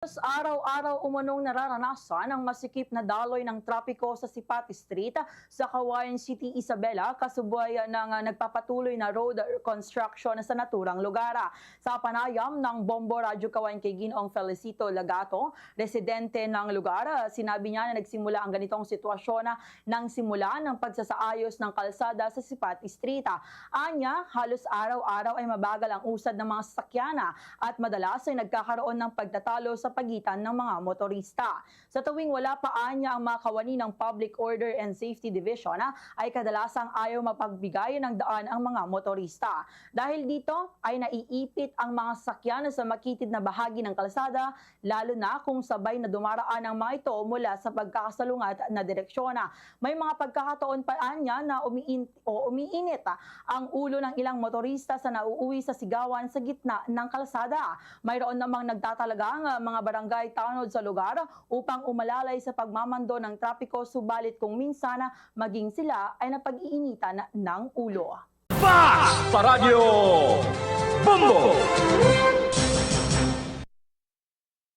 Araw-araw umanong nararanasan ang masikip na daloy ng trapiko sa Sipat Street sa Cagayan City, Isabela, kasubay ng nagpapatuloy na road construction sa naturang lugar. Sa panayam ng Bombo Radyo Kawayan kay Ginoong Felicito Lagato, residente ng lugar, sinabi niya na nagsimula ang ganitong sitwasyon nang simula ng pagsasaayos ng kalsada sa Sipat Street. Anya, halos araw-araw ay mabagal ang usad ng mga sasakyan at madalas ay nagkakaroon ng pagtatalo sa pagitan ng mga motorista. Sa tuwing wala pa anya ang mga kawani ng Public Order and Safety Division ay kadalasang ayaw mapagbigay ng daan ang mga motorista. Dahil dito ay naiipit ang mga sasakyan sa makitid na bahagi ng kalsada, lalo na kung sabay na dumaraan ang mga ito mula sa pagkakasalungat na direksyon. May mga pagkakataon pa anya na umiinit ang ulo ng ilang motorista sa nauuwi sa sigawan sa gitna ng kalsada. Mayroon namang nagtatalagang mga barangay tanod sa lugar upang umalalay sa pagmamando ng trapiko, subalit kung minsan maging sila ay napag-iinitan ng ulo. Sa Radyo Bombo!